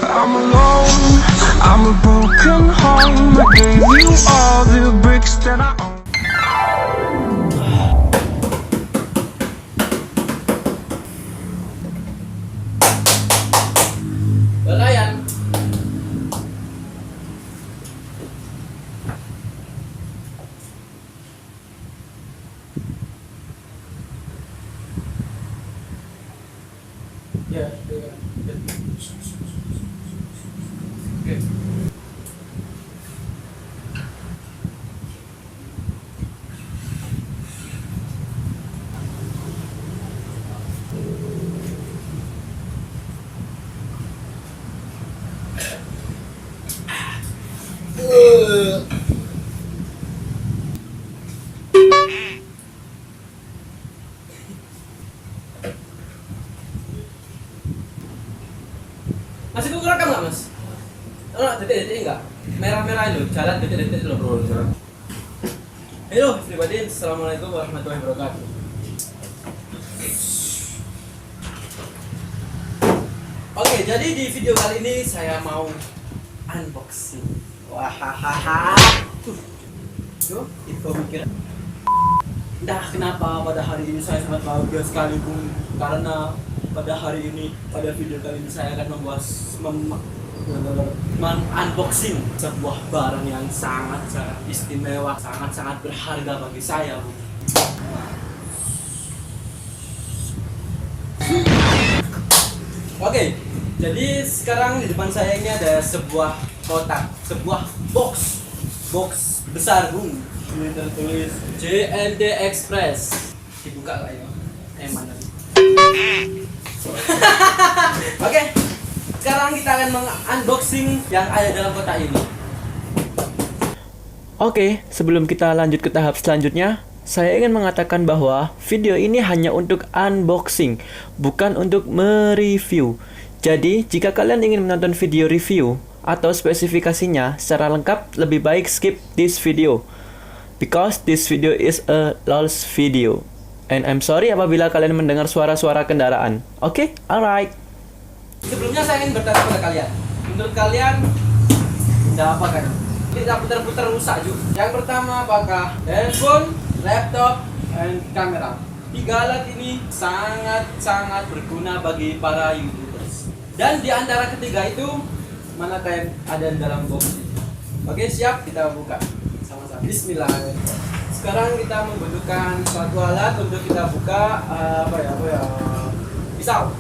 I'm alone, I'm a broken home. I gave you all the bricks that I own. Belayan. Ya, oke. Masih gue rekam nggak mas? Oh, detik-detik enggak? Merah-merah itu, jalan detik-detik loh bro. Halo, everybody, assalamualaikum warahmatullahi wabarakatuh. Oke, jadi di video kali ini saya mau unboxing. Wahahaha. Tuh, itu mikir. Entah kenapa pada hari ini saya sangat bahagia sekali Bung, karena pada hari ini, pada video kali ini saya akan membuat unboxing sebuah barang yang sangat-sangat istimewa, sangat-sangat berharga bagi saya Bung. Oke, jadi sekarang di depan saya ini ada sebuah kotak, sebuah box besar Bung. Ini tertulis JNT Express. Dibuka lah ya. Mana? Oke, sekarang kita akan unboxing yang ada dalam kotak ini. Oke, sebelum kita lanjut ke tahap selanjutnya, saya ingin mengatakan bahwa video ini hanya untuk unboxing, bukan untuk mereview. Jadi, jika kalian ingin menonton video review atau spesifikasinya secara lengkap, lebih baik skip this video. Because this video is a lost video. And I'm sorry apabila kalian mendengar suara-suara kendaraan. Oke, alright. Sebelumnya saya ingin bertanya kepada kalian. Menurut kalian, apa kan? Tidak putar-putar rusak juga. Yang pertama apakah handphone, laptop, dan kamera. Tiga alat ini sangat-sangat berguna bagi para YouTubers. Dan di antara ketiga itu, mana yang ada di dalam box ini? Oke, siap, kita buka. Sama-sama. Bismillahirrahmanirrahim. Sekarang kita membutuhkan suatu alat untuk kita buka apa ya? Pisau.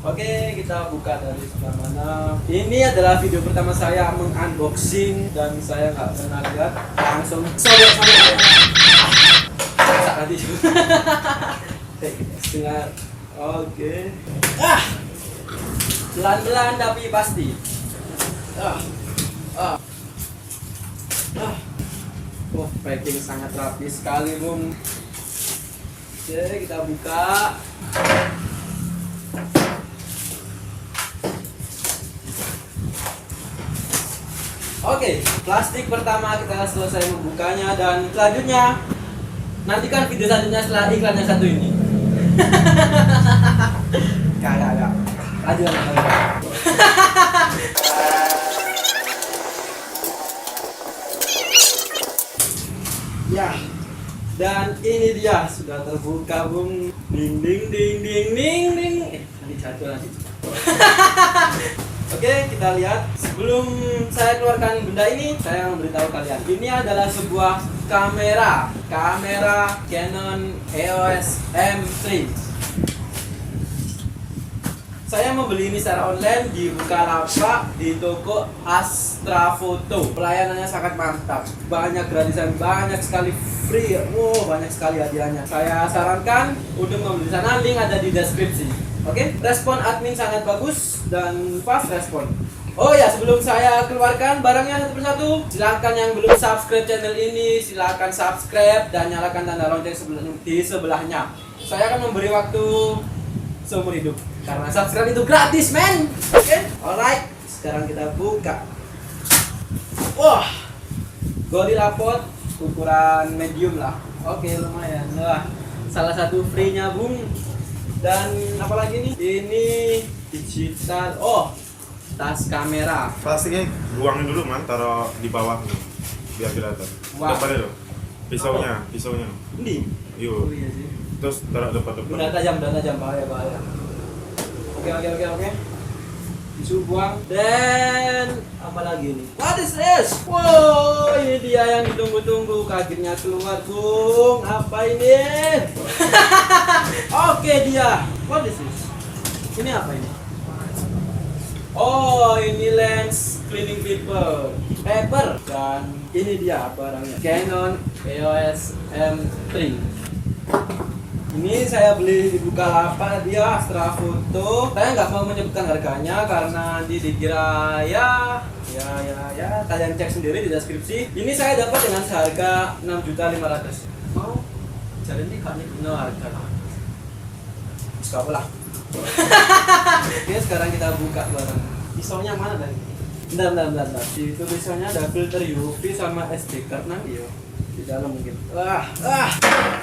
Oke, kita buka dari sebelah mana. Ini adalah video pertama saya mengunboxing dan saya nggak pernah lihat. Langsung sobek nanti juga. Setengah. Oke. Pelan-pelan tapi pasti. Wah, packing sangat rapi sekali, Bung. Oke, kita buka. Oke, plastik pertama kita selesai membukanya dan selanjutnya nantikan video selanjutnya setelah iklan yang satu ini. Kagak. Lanjut. Ya, dan ini dia sudah terbuka Bung. Ding. Nanti jatuh lagi. Oke, kita lihat. Sebelum saya keluarkan benda ini, saya memberitahu kalian. Ini adalah sebuah kamera Canon EOS M3. Saya membeli ini secara online di Bukalapak di toko Astra Foto. Pelayanannya sangat mantap. Banyak gratisan, banyak sekali free. Banyak sekali hadiahnya. Saya sarankan untuk membeli sana, link ada di deskripsi. Oke, respon admin sangat bagus dan fast respon. Oh ya, sebelum saya keluarkan barangnya satu persatu, silakan yang belum subscribe channel ini, silakan subscribe dan nyalakan tanda lonceng di sebelahnya. Saya akan memberi waktu seumur hidup karena subscribe itu gratis, men. Oke, alright. Sekarang kita buka. Wah, Gorilla Pod ukuran medium lah. Oke, lumayan. Wah, salah satu free-nya Bung. Dan apalagi nih? Ini digital. Oh, tas kamera. Plastiknya buangin dulu man, taruh di bawah nih, biar kelihatan. Wah. Depan itu, pisaunya. Ini. Oh Yuk, iya sih. terus taruh depan. Benda tajam, bahaya. Oke. Tisu buang. Dan apa lagi nih? What is this? Wow, ini dia yang ditunggu-tunggu. Kagetnya keluar, Bung. Apa ini? Oke, dia. What is this? Ini apa ini? Oh, ini lens cleaning paper. Dan ini dia barangnya. Canon EOS M3. Ini saya beli di Bukalapak, dia Astra Foto. Saya nggak mau menyebutkan harganya karena nanti dikira ya kalian cek sendiri di deskripsi. Ini saya dapat dengan seharga 6.500.000. Mau cari ini kan ini harga lah. Sekarang lah. Oke, sekarang kita buka barang. Pisaunya mana tadi? Bentar. Di tulisannya ada filter UV sama SD card nanti ya. Di dalam mungkin.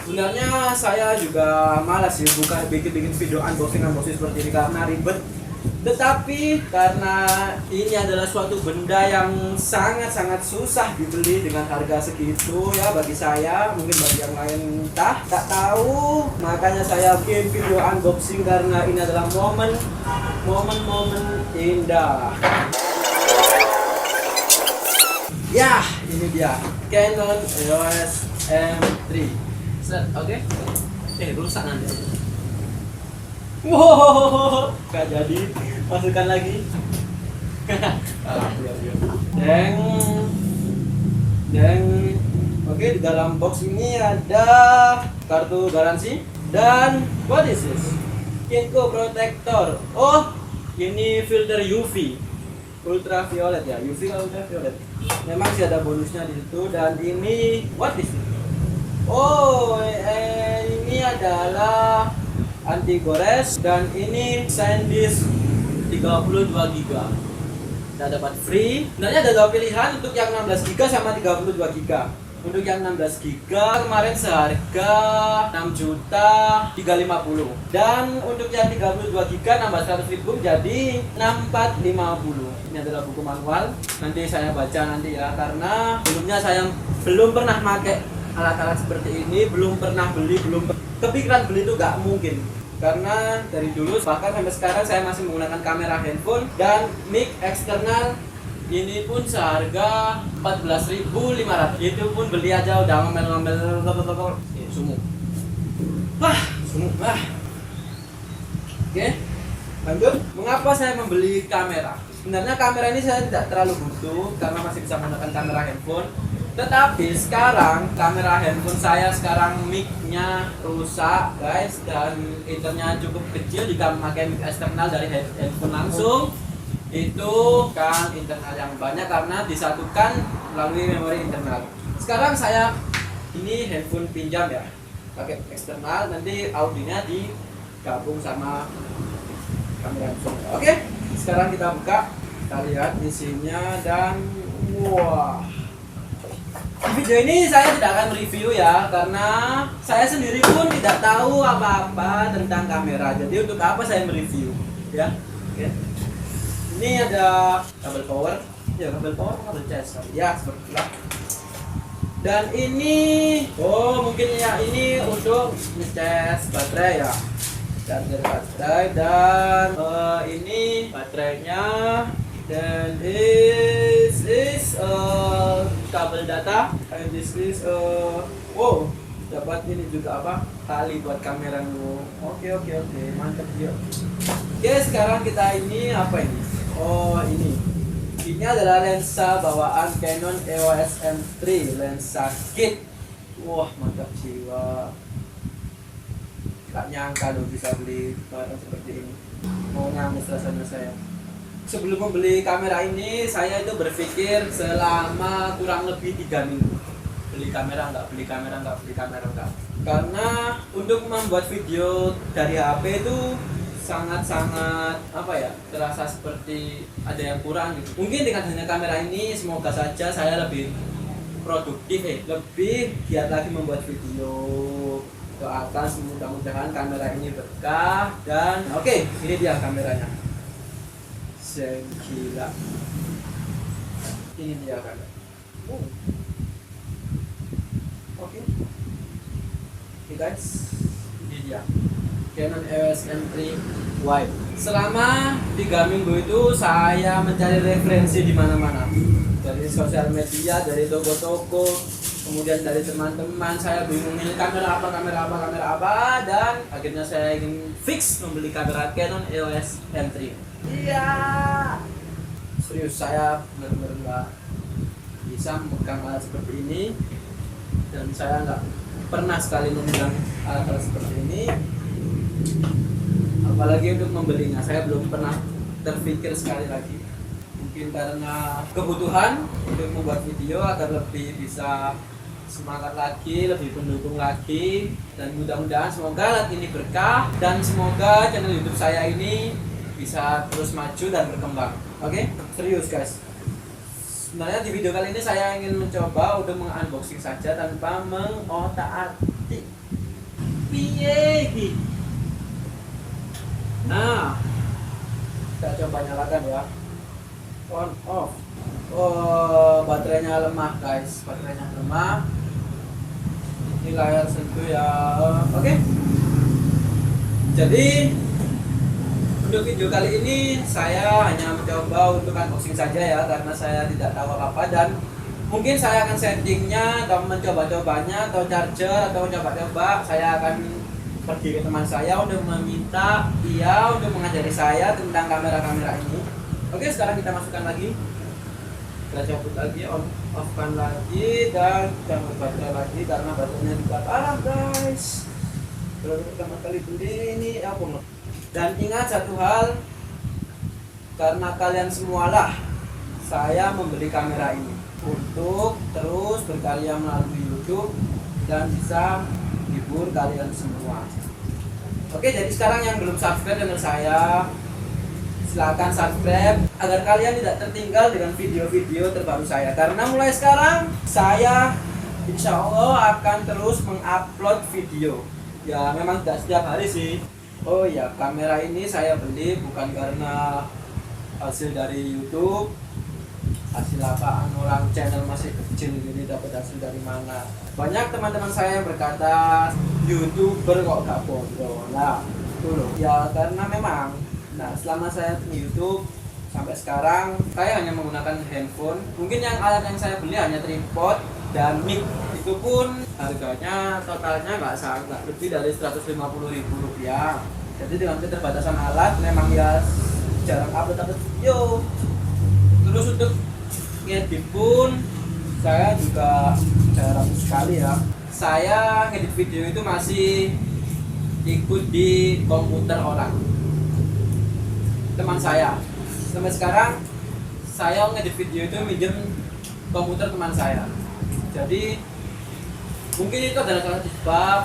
Sebenarnya saya juga malas ya bikin video unboxing seperti ini karena ribet. Tetapi karena ini adalah suatu benda yang sangat susah dibeli dengan harga segitu ya bagi saya, mungkin bagi yang lain tak tahu. Makanya saya bikin video unboxing karena ini adalah momen indah. Ya, ini dia Canon EOS M3. Oke. Rusak nanti. Wow, gak jadi. Masukkan lagi. Deng. Oke, di dalam box ini ada kartu garansi dan what is this? Kinko protector. Oh, ini filter UV. Ultraviolet ya, UV kalau ultraviolet. Memang sih ada bonusnya di situ. Dan ini what is it? Oh, ini adalah anti gores dan ini SanDisk 32 GB. Kita dapat free. Sebenarnya ada dua pilihan untuk yang 16 GB sama 32 GB. Untuk yang 16 GB kemarin seharga 6.350.000 dan untuk yang 32 GB nambah 100.000 jadi 6.450. Ini adalah buku manual. Nanti saya baca nanti ya karena sebelumnya saya belum pernah pakai alat-alat seperti ini, belum pernah beli, belum kepikiran beli itu gak mungkin. Karena dari dulu bahkan sampai sekarang saya masih menggunakan kamera handphone dan mic eksternal. Ini pun seharga 14.500. Itu pun beli aja udah ngomel-ngomel sumuk. Oke, lanjut. Mengapa saya membeli kamera? Sebenarnya kamera ini saya tidak terlalu butuh karena masih bisa menggunakan kamera handphone. Tetapi sekarang kamera handphone saya sekarang mic-nya rusak guys dan internetnya cukup kecil jika memakai mic eksternal dari handphone langsung. Itu kan internal yang banyak karena disatukan melalui memori internal. Sekarang saya ini handphone pinjam ya, pakai eksternal, nanti audionya digabung sama kamera handphone. Oke, sekarang kita buka, kita lihat isinya dan wah. Video ini saya tidak akan review ya karena saya sendiri pun tidak tahu apa-apa tentang kamera. Jadi untuk apa saya mereview ya? Oke. Ini ada kabel power, kabel cas, ya seperti itulah. Dan ini, mungkin ya ini untuk ngecas baterai ya, charger baterai dan ini baterainya dan this is kabel data and this is dapat ini juga apa tali buat kamera lu. Oke mantap dia. Oke, sekarang kita ini apa ini? Oh ini adalah lensa bawaan Canon EOS M3 lensa kit. Wah mantap jiwa. Gak nyangka loh bisa beli barang seperti ini. Mau nangis rasanya saya. Sebelum membeli kamera ini saya itu berpikir selama kurang lebih 3 minggu. Beli kamera enggak. Karena untuk membuat video dari HP itu sangat-sangat apa ya, terasa seperti ada yang kurang gitu. Mungkin dengan adanya kamera ini semoga saja saya lebih produktif, lebih giat lagi membuat video. Doakan mudah-mudahan kamera ini berkah dan oke, ini dia kameranya. Gila. Ini dia kamera. Oke. Oke guys, ini dia Canon EOS M3 Wide. Selama 3 minggu itu saya mencari referensi di mana-mana, dari sosial media, dari toko-toko, kemudian dari teman-teman. Saya bingung ini kamera apa, dan akhirnya saya ingin fix membeli kamera Canon EOS M3. Iya, serius saya benar-benar nggak bisa memegang alat seperti ini, dan saya nggak pernah sekali memegang alat seperti ini. Apalagi untuk membelinya, saya belum pernah terpikir sekali lagi. Mungkin karena kebutuhan untuk membuat video agar lebih bisa semangat lagi, lebih pendukung lagi, dan mudah-mudahan semoga alat ini berkah dan semoga channel YouTube saya ini bisa terus maju dan berkembang. Oke? Serius guys. Sebenarnya di video kali ini saya ingin mencoba untuk mengunboxing saja tanpa mengotak-atik. Piye iki? Nah, kita coba nyalakan ya. On off. Oh, baterainya lemah guys, baterainya lemah. Ini layar sentuh ya. Oke. Jadi untuk video kali ini saya hanya mencoba untuk unboxing saja ya, karena saya tidak tahu apa dan mungkin saya akan settingnya atau mencoba-cobanya atau charger atau coba-coba. Saya akan pergi ke teman saya untuk meminta dia untuk mengajari saya tentang kamera-kamera ini. Oke, sekarang kita masukkan lagi, kita cabut lagi, off-kan lagi, dan jangan baterai lagi karena baterainya juga parah guys. Kalau pertama kali beli ini apa? Dan ingat satu hal, karena kalian semualah saya membeli kamera ini untuk terus berkarya melalui YouTube dan bisa hibur kalian semua. Oke, jadi sekarang yang belum subscribe channel saya, silahkan subscribe agar kalian tidak tertinggal dengan video-video terbaru saya. Karena mulai sekarang saya insya Allah akan terus mengupload video. Ya memang tidak setiap hari sih. Oh ya, kamera ini saya beli bukan karena hasil dari YouTube. Hasil apaan, orang channel masih kecil ini dapat hasil dari mana? Banyak teman-teman saya yang berkata YouTuber kok gak bodoh. Nah, itu loh. Ya karena memang, nah selama saya di YouTube sampai sekarang saya hanya menggunakan handphone. Mungkin yang alat yang saya beli hanya tripod dan mic. Itu pun harganya totalnya nggak lebih dari Rp150.000. Jadi dengan keterbatasan alat memang ya jarang upload video. Terus untuk ngedit pun saya juga jarang sekali ya. Saya ngedit video itu masih ikut di komputer orang teman saya. Sampai sekarang saya ngedit video itu minjem komputer teman saya. Jadi mungkin itu adalah salah satu sebab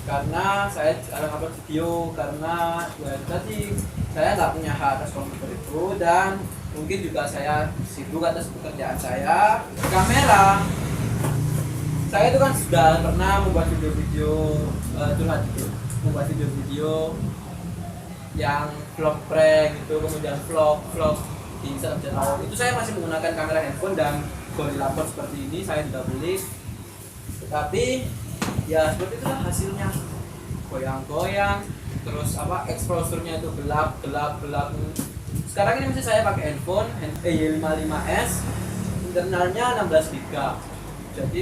karena saya jarang upload video, karena ya tadi saya nggak punya hak atas komputer itu, dan mungkin juga saya sibuk atas pekerjaan saya. Kamera, saya itu kan sudah pernah membuat video-video curhat gitu, membuat video-video yang vlog prank itu, kemudian vlog di Instagram channel. Itu saya masih menggunakan kamera handphone dan Gorillapod seperti ini, saya sudah beli. Tetapi ya seperti itulah hasilnya, goyang-goyang, terus apa exposure-nya itu gelap. Sekarang ini masih saya pakai handphone Y55s, internalnya 16 GB. Jadi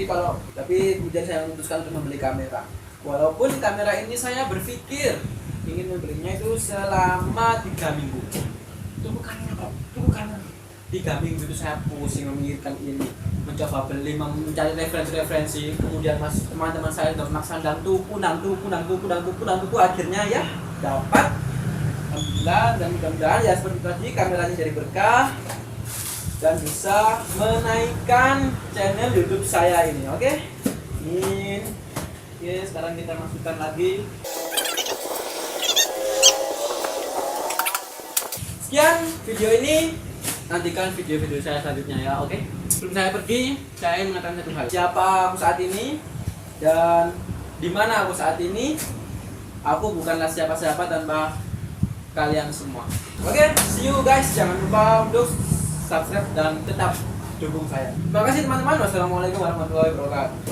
tapi kemudian saya memutuskan untuk membeli kamera. Walaupun kamera ini saya berpikir ingin membelinya itu selama 3 minggu. Tunggu kanan. 3 minggu itu saya pusing memikirkan ini, mencoba beli, mencari referensi, kemudian teman-teman saya sudah memaksa dan tuku, akhirnya ya dapat. Alhamdulillah, dan mudah-mudahan ya seperti tadi kameranya jadi berkah dan bisa menaikkan channel YouTube saya ini. Oke, sekarang kita masukkan lagi. sekian video ini. Nantikan video-video saya selanjutnya ya, oke? Sebelum saya pergi, saya ingin mengatakan satu hal. Siapa aku saat ini dan di mana aku saat ini? Aku bukanlah siapa-siapa tanpa kalian semua. Oke, see you guys. Jangan lupa untuk subscribe dan tetap dukung saya. Terima kasih teman-teman. Wassalamualaikum warahmatullahi wabarakatuh.